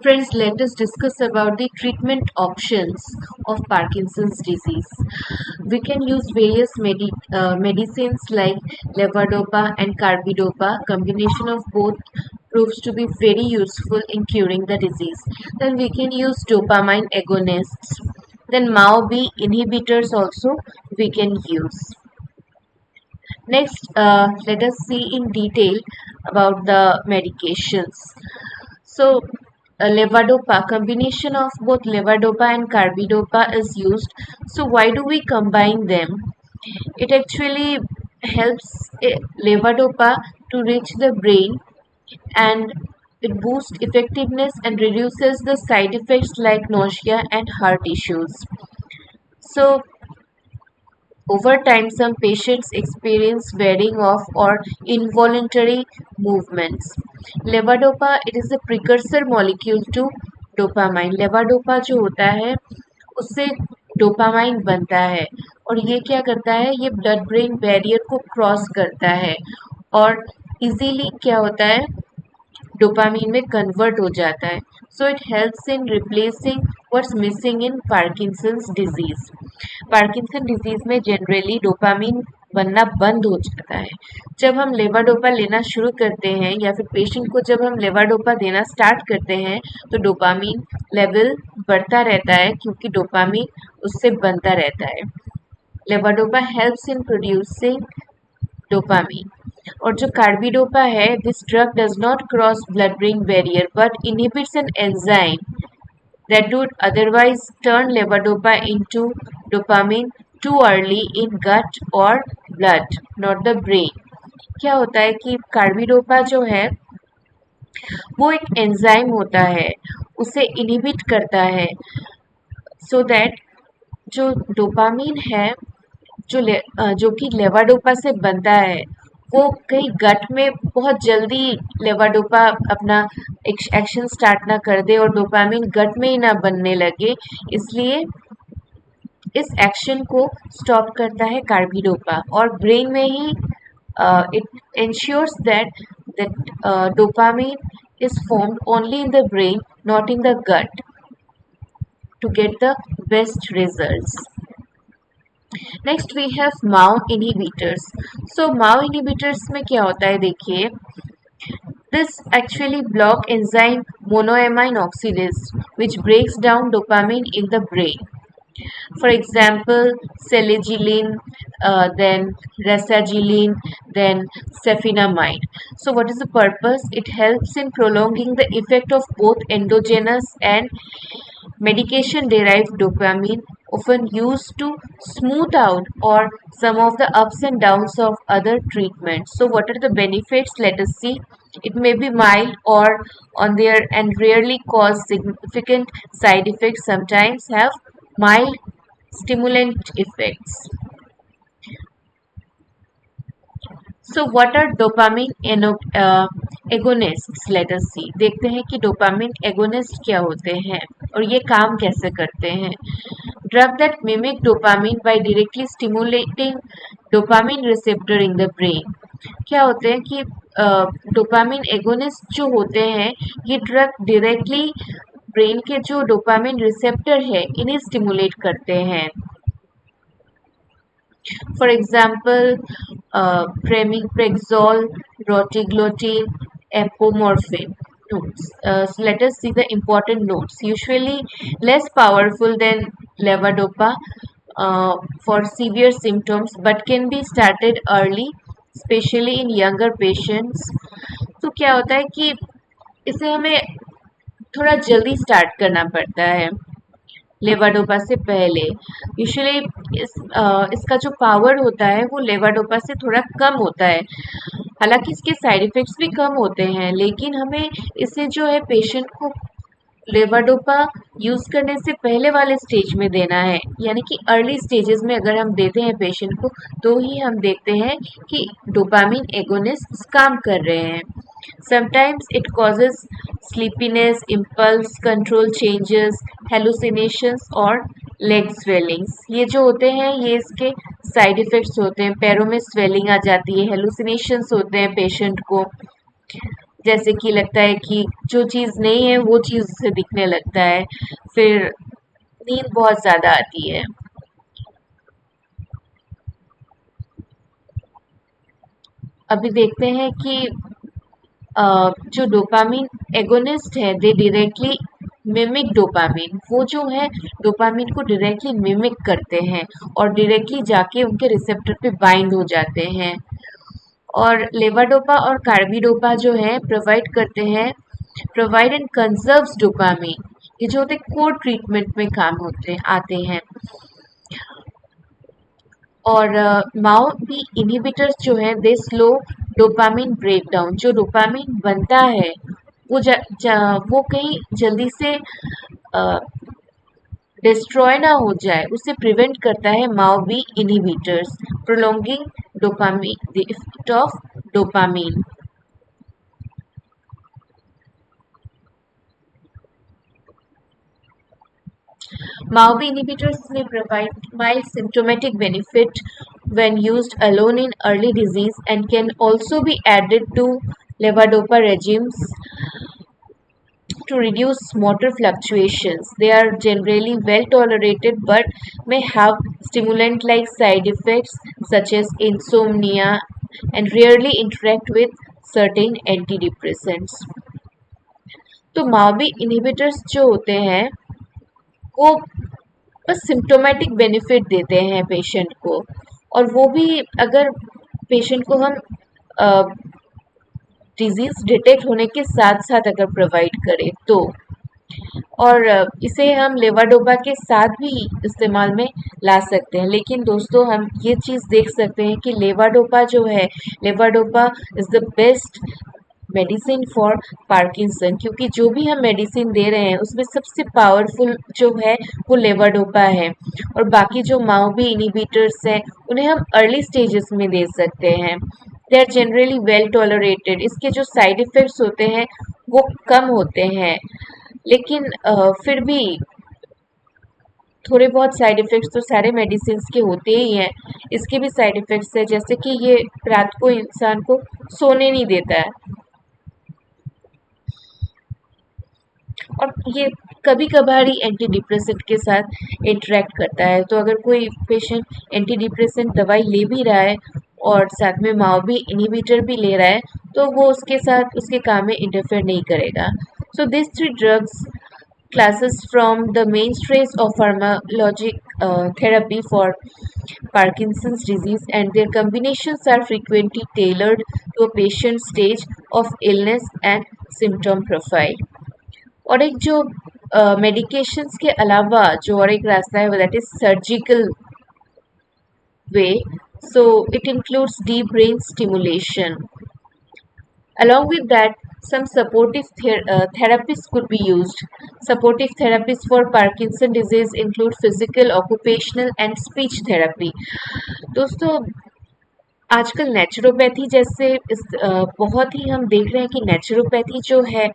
Friends, let us discuss about the treatment options of Parkinson's disease. We can use various medicines like levodopa and carbidopa. Combination of both proves to be very useful in curing the disease. Then we can use dopamine agonists. Then MAO-B inhibitors also we can use. Next, let us see in detail about the medications. So, levodopa, combination of both levodopa and carbidopa is used. So, why do we combine them? It actually helps levodopa to reach the brain, and it boosts effectiveness and reduces the side effects like nausea and heart issues. So, over time, some patients experience wearing off or involuntary movements. Levodopa, it is a precursor molecule to dopamine. लेवाडोपा जो होता है उससे dopamine बनता है और ये क्या करता है, ये ब्लड ब्रेन बैरियर को क्रॉस करता है और इजीली क्या होता है, डोपामीन में कन्वर्ट हो जाता है. So it helps in replacing what's missing in Parkinson's disease. Parkinson disease में जनरली डोपामीन बनना बंद हो जाता है. जब हम लेवाडोपा लेना शुरू करते हैं या फिर पेशेंट को जब हम लेवाडोपा देना स्टार्ट करते हैं तो डोपामीन लेवल बढ़ता रहता है क्योंकि डोपामीन उससे बनता रहता है. लेवाडोपा हेल्प्स इन प्रोड्यूसिंग डोपामीन. और जो कार्बिडोपा है, this drug does not cross blood brain barrier but inhibits an enzyme that would otherwise turn levodopa into dopamine too early in gut or blood, not the brain. क्या होता है कि carbidopa जो है वो एक एंजाइम होता है, उसे इनहिबिट करता है so that जो डोपामीन है जो कि लेवाडोपा से बनता है वो कहीं गट में बहुत जल्दी लेवाडोपा अपना एक्शन स्टार्ट ना कर दे और डोपामिन गट में ही ना बनने लगे, इसलिए इस एक्शन को स्टॉप करता है कार्बिडोपा और ब्रेन में ही it ensures that dopamine is formed only in the brain, not in the gut, to get the best results. Next we have MAO inhibitors. So MAO inhibitors में क्या होता है, देखिए, this actually block enzyme monoamine oxidase which breaks down dopamine in the brain. For example, selegiline, then rasagiline, then cephinamide. So what is the purpose? It helps in prolonging the effect of both endogenous and medication-derived dopamine, often used to smooth out or some of the ups and downs of other treatments. So what are the benefits? Let us see. It may be mild or on their and rarely cause significant side effects. Sometimes have mild stimulant effects. So what are dopamine agonists? Let us see. देखते हैं कि dopamine agonists क्या होते हैं और ये काम कैसे करते हैं. Drug that mimic dopamine by directly stimulating dopamine receptor in the brain. क्या होते हैं कि डोपामिन एगोनिस्ट जो होते हैं ये ड्रग डायरेक्टली ब्रेन के जो डोपामिन रिसेप्टर है इन्हें स्टिमुलेट करते हैं. For example, pramiprazole, rotglitine, apomorphine. Notes. So let us see the important notes. Usually less powerful than levodopa for severe symptoms, but can be started early, especially in younger patients. तो क्या होता है कि इसे हमें थोड़ा जल्दी स्टार्ट करना पड़ता है लेवाडोपा से पहले. यूजुअली इसका जो पावर होता है वो लेवाडोपा से थोड़ा कम होता है, हालांकि इसके साइड इफ़ेक्ट्स भी कम होते हैं, लेकिन हमें इसे जो है पेशेंट को लेवाडोपा यूज़ करने से पहले वाले स्टेज में देना है, यानी कि अर्ली स्टेजेस में अगर हम देते हैं पेशेंट को तो ही हम देखते हैं कि डोपामिन एगोनिस्ट काम कर रहे हैं. Sometimes it causes sleepiness, impulse control changes, hallucinations और leg swellings. ये जो होते हैं ये इसके साइड इफ़ेक्ट्स होते हैं. पैरों में स्वेलिंग आ जाती है, hallucinations होते हैं पेशेंट को. जैसे कि लगता है कि जो चीज़ नहीं है वो चीज़ उसे दिखने लगता है, फिर नींद बहुत ज़्यादा आती है। अभी देखते हैं कि जो डोपामिन एगोनिस्ट है दे डायरेक्टली मिमिक डोपामिन, वो जो है डोपामिन को डायरेक्टली मिमिक करते हैं और डायरेक्टली जाके उनके रिसेप्टर पे बाइंड हो जाते हैं। और लेवाडोपा और कार्बिडोपा जो है प्रोवाइड एंड कंजर्व्स डोपामिन, ये जो होते कोर ट्रीटमेंट में काम होते आते हैं। और माओ भी इनहिबिटर्स जो हैं दे स्लो डोपामिन ब्रेकडाउन, जो डोपामिन बनता है वो कहीं जल्दी से डिस्ट्रॉय ना हो जाए, उसे प्रिवेंट करता है MAO B inhibitors, prolonging dopamine the effect of dopamine. MAO-B inhibitors may provide mild symptomatic benefit when used alone in early disease and can also be added to levodopa regimes to reduce motor fluctuations. They are generally well tolerated but may have stimulant-like side effects such as insomnia and rarely interact with certain antidepressants. तो MAO-B inhibitors जो होते हैं वो बस symptomatic benefit देते हैं patient को, और वो भी अगर पेशेंट को हम डिजीज डिटेक्ट होने के साथ साथ अगर प्रोवाइड करें तो। और इसे हम लेवाडोपा के साथ भी इस्तेमाल में ला सकते हैं, लेकिन दोस्तों हम ये चीज़ देख सकते हैं कि लेवाडोपा जो है, levodopa is the best medicine for Parkinson, क्योंकि जो भी हम मेडिसिन दे रहे हैं उसमें सबसे पावरफुल जो है वो लेवाडोपा है, और बाकी जो माओ बी इनिबिटर्स हैं उन्हें हम अर्ली स्टेजेस में दे सकते हैं। They are generally well tolerated, इसके जो साइड इफ़ेक्ट्स होते हैं वो कम होते हैं, लेकिन फिर भी थोड़े बहुत साइड इफ़ेक्ट्स तो सारे मेडिसिन के होते ही हैं। इसके भी साइड इफ़ेक्ट्स हैं, जैसे कि ये रात को इंसान को सोने नहीं देता है, और ये कभी कभार ही एंटी डिप्रेसेंट के साथ इंटरेक्ट करता है। तो अगर कोई पेशेंट एंटी डिप्रेसेंट दवाई ले भी रहा है और साथ में माओ भी इनहिबिटर भी ले रहा है तो वो उसके साथ उसके काम में इंटरफेयर नहीं करेगा। So this three drugs classes from the mainstays of pharmacologic therapy for Parkinson's disease, and their combinations are frequently tailored to a patient's stage of illness and symptom profile. और एक जो मेडिकेशंस के अलावा जो और एक रास्ता है that is surgical way, so it includes deep brain stimulation. Along with that, some supportive therapies could be used. Supportive therapies for Parkinson disease include physical, occupational and speech therapy. दोस्तों आजकल naturopathy जैसे बहुत ही हम देख रहे हैं कि naturopathy जो है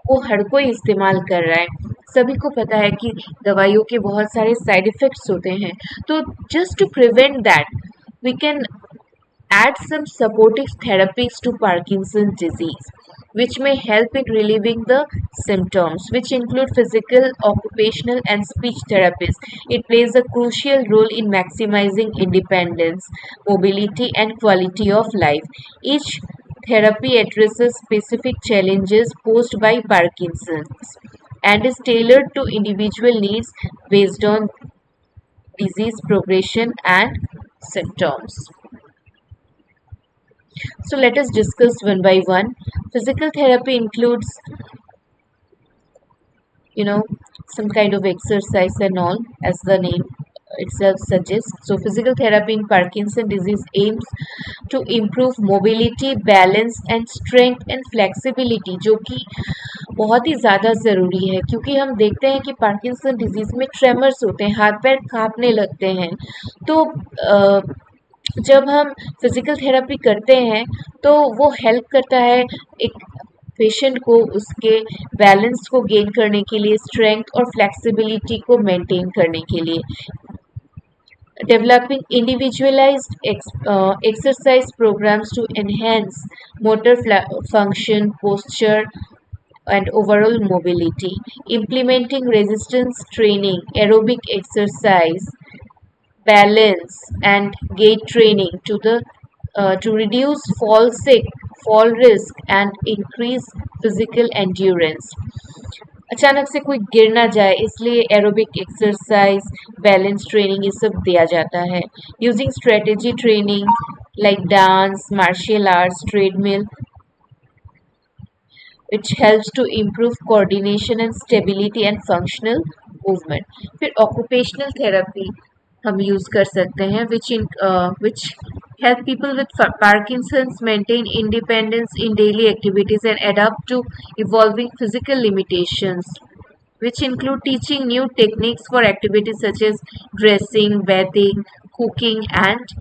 वो हर कोई इस्तेमाल कर रहा है। सभी को पता है कि दवाइयों के बहुत सारे साइड इफ़ेक्ट्स होते हैं, तो just to prevent that we can add some supportive therapies to Parkinson's disease, which may help in relieving the symptoms, which include physical, occupational, and speech therapies. It plays a crucial role in maximizing independence, mobility, and quality of life. Each therapy addresses specific challenges posed by Parkinson's and is tailored to individual needs based on disease progression and symptoms. So let us discuss one by one. Physical therapy includes, some kind of exercise and all, as the name itself suggests. So physical therapy in Parkinson disease aims to improve mobility, balance and strength and flexibility, जो कि बहुत ही ज़्यादा ज़रूरी है, क्योंकि हम देखते हैं कि पार्किंसन डिजीज़ में ट्रेमर्स होते हैं, हाथ पैर कांपने लगते हैं। तो जब हम फिज़िकल थेरेपी करते हैं तो वो हेल्प करता है एक पेशेंट को उसके बैलेंस को गेन करने के लिए, स्ट्रेंथ और फ्लेक्सिबिलिटी को मेंटेन करने के लिए। developing individualized exercise programs to enhance motor function, posture, and overall mobility, implementing resistance training, aerobic exercise, balance, and gait training to reduce fall risk, and increase physical endurance. अचानक से कोई गिर ना जाए इसलिए एरोबिक एक्सरसाइज, बैलेंस ट्रेनिंग ये सब दिया जाता है. Using strategy training like dance, martial arts, treadmill, which helps to improve coordination and stability and functional movement. फिर occupational therapy हम यूज कर सकते हैं which help people with Parkinson's maintain independence in daily activities and adapt to evolving physical limitations, which include teaching new techniques for activities such as dressing, bathing, cooking, and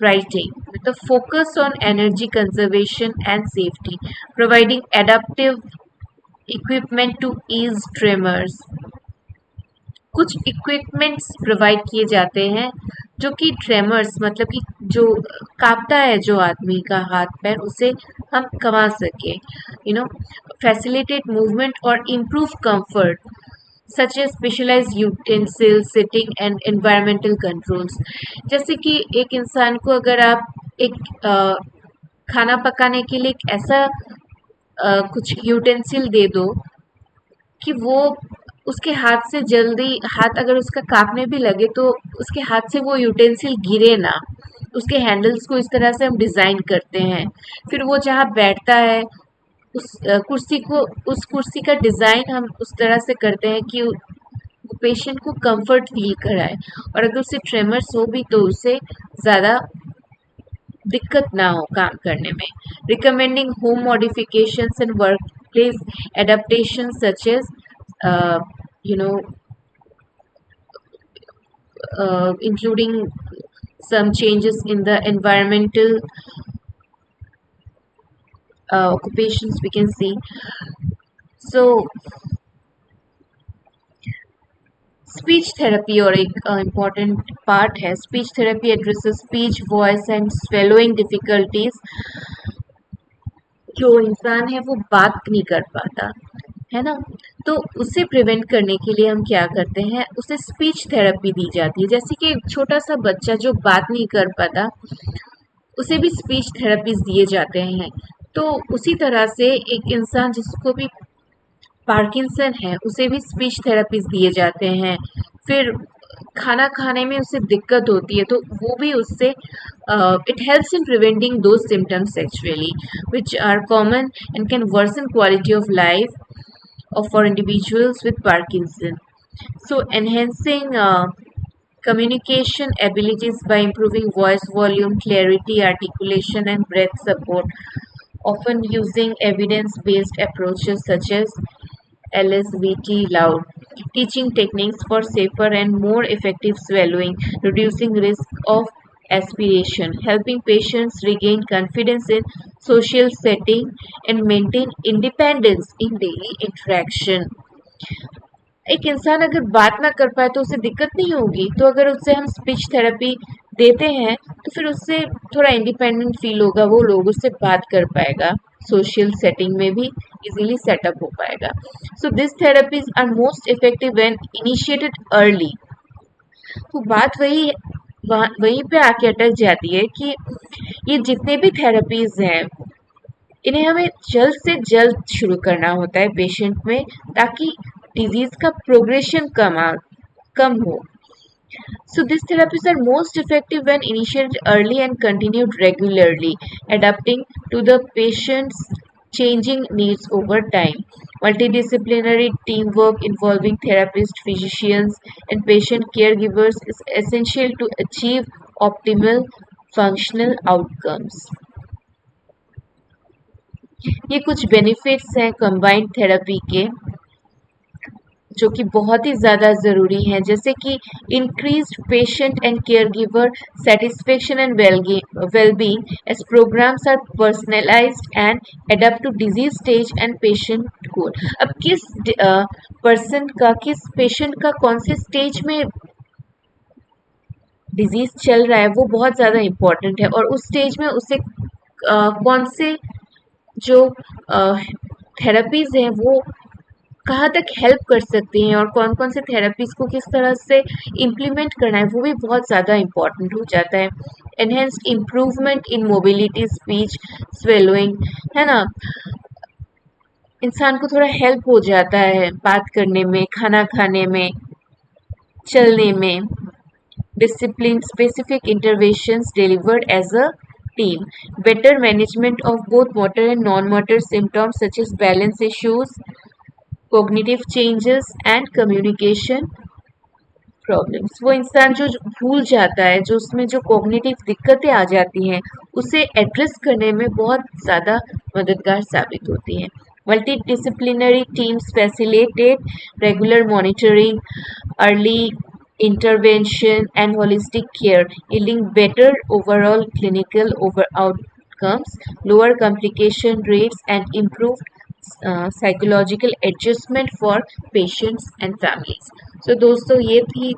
writing, with a focus on energy conservation and safety, providing adaptive equipment to ease tremors. कुछ equipments provide किए जाते हैं जो कि tremors मतलब कि जो कांपता है जो आदमी का हाथ पैर उसे हम कमा सके, फैसिलिटेट मूवमेंट और improve comfort such a specialized utensil, sitting and environmental controls. जैसे कि एक इंसान को अगर आप एक खाना पकाने के लिए एक ऐसा कुछ यूटेंसिल दे दो कि वो उसके हाथ से जल्दी, हाथ अगर उसका कांपने भी लगे तो उसके हाथ से वो यूटेंसिल गिरे ना, उसके हैंडल्स को इस तरह से हम डिज़ाइन करते हैं. फिर वो जहाँ बैठता है उस कुर्सी का डिज़ाइन हम उस तरह से करते हैं कि पेशेंट को कंफर्ट फील कराए, और अगर उसे ट्रेमर्स हो भी तो उसे ज़्यादा दिक्कत ना हो काम करने में. Recommending home modifications and workplace adaptation such as you know including some changes in the environmental occupations we can see. So speech therapy और एक इम्पॉर्टेंट पार्ट है. Speech therapy addresses speech, voice and swallowing difficulties. जो इंसान है वो बात नहीं कर पाता है ना, तो उसे प्रिवेंट करने के लिए हम क्या करते हैं, उसे स्पीच थेरेपी दी जाती है. जैसे कि एक छोटा सा बच्चा जो बात नहीं कर पाता उसे भी स्पीच थेरेपीज दिए जाते हैं. तो उसी तरह से एक इंसान जिसको भी पार्किंसन है उसे भी स्पीच थेरेपीज दिए जाते हैं. फिर खाना खाने में उसे दिक्कत होती है तो वो भी उससे it helps in preventing those symptoms actually which are common and can worsen quality of life for individuals with Parkinson. So enhancing communication abilities by improving voice volume, clarity, articulation, and breath support, often using evidence-based approaches such as LSVT loud, teaching techniques for safer and more effective swallowing, reducing risk of aspiration, helping patients regain confidence in social setting and maintain independence in daily interaction. एक इंसान अगर बात ना कर पाए तो उसे दिक्कत नहीं होगी, तो अगर उससे हम स्पीच थेरेपी देते हैं तो फिर उससे थोड़ा इंडिपेंडेंट फील होगा, वो लोग उससे बात कर पाएगा, सोशल सेटिंग में भी इजीली सेटअप हो पाएगा. So this therapies are most effective when initiated early. तो बात वहीं पे आके अटक जाती है कि ये जितने भी थेरेपीज हैं इन्हें हमें जल्द से जल्द शुरू करना होता है पेशेंट में, ताकि डिजीज का प्रोग्रेशन कम हो. So these therapies are most effective when initiated early and continued regularly, adapting to the patient's changing needs over time. Multidisciplinary teamwork involving therapists, physicians, and patient caregivers is essential to achieve optimal functional outcomes. ये कुछ benefits हैं combined therapy के जो कि बहुत ही ज़्यादा ज़रूरी हैं, जैसे कि increased patient and care giver satisfaction and wellbeing as programmes are personalised and adapt to disease stage and patient goal. अब किस पेशेंट का कौन से स्टेज में डिजीज चल रहा है वो बहुत ज़्यादा इम्पोर्टेंट है, और उस स्टेज में उसे कौन से जो थेरेपीज हैं वो कहाँ तक हेल्प कर सकती हैं, और कौन कौन से थेरेपीज को किस तरह से इम्प्लीमेंट करना है वो भी बहुत ज़्यादा इम्पोर्टेंट हो जाता है। Enhanced improvement in mobility, speech, swallowing, है ना, इंसान को थोड़ा हेल्प हो जाता है बात करने में, खाना खाने में, चलने में। Discipline specific interventions delivered as a team. Better management of both motor and non-motor symptoms such as balance issues, cognitive changes and communication problems. वो इंसान जो भूल जाता है, जो उसमें जो कॉग्निटिव दिक्कतें आ जाती हैं, उसे एड्रेस करने में बहुत ज़्यादा मददगार साबित होती हैं। Multidisciplinary teams facilitate regular monitoring, early intervention and holistic care, yielding better overall clinical outcomes, lower complication rates, and improved psychological adjustment for patients and families. So दोस्तों ये थी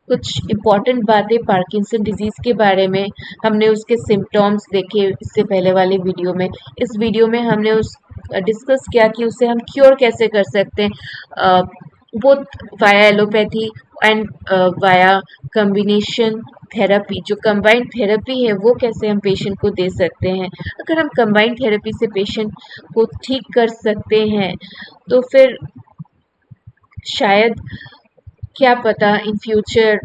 कुछ इम्पॉर्टेंट बातें पार्किंसन डिजीज़ के बारे में। हमने उसके सिम्टम्स देखे इससे पहले वाले वीडियो में। इस वीडियो में हमने उस डिस्कस किया कि उसे हम क्योर कैसे कर सकते हैं, both via allopathy and via combination therapy. जो कंबाइंड थेरेपी है वो कैसे हम पेशेंट को दे सकते हैं। अगर हम कंबाइंड थेरेपी से पेशेंट को ठीक कर सकते हैं तो फिर शायद, क्या पता, इन फ्यूचर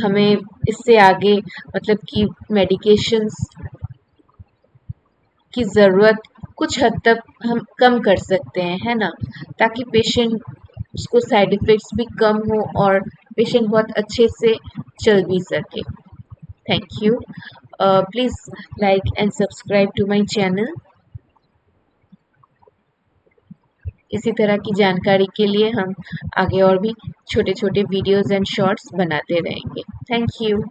हमें इससे आगे मतलब कि मेडिकेशंस की ज़रूरत कुछ हद तक हम कम कर सकते हैं, है ना, ताकि पेशेंट उसको साइड इफ़ेक्ट्स भी कम हो और पेशेंट बहुत अच्छे से चल भी सके। Thank you. Please like and subscribe to my channel. इसी तरह की जानकारी के लिए हम आगे और भी छोटे छोटे वीडियोज़ एंड शॉर्ट्स बनाते रहेंगे। Thank you.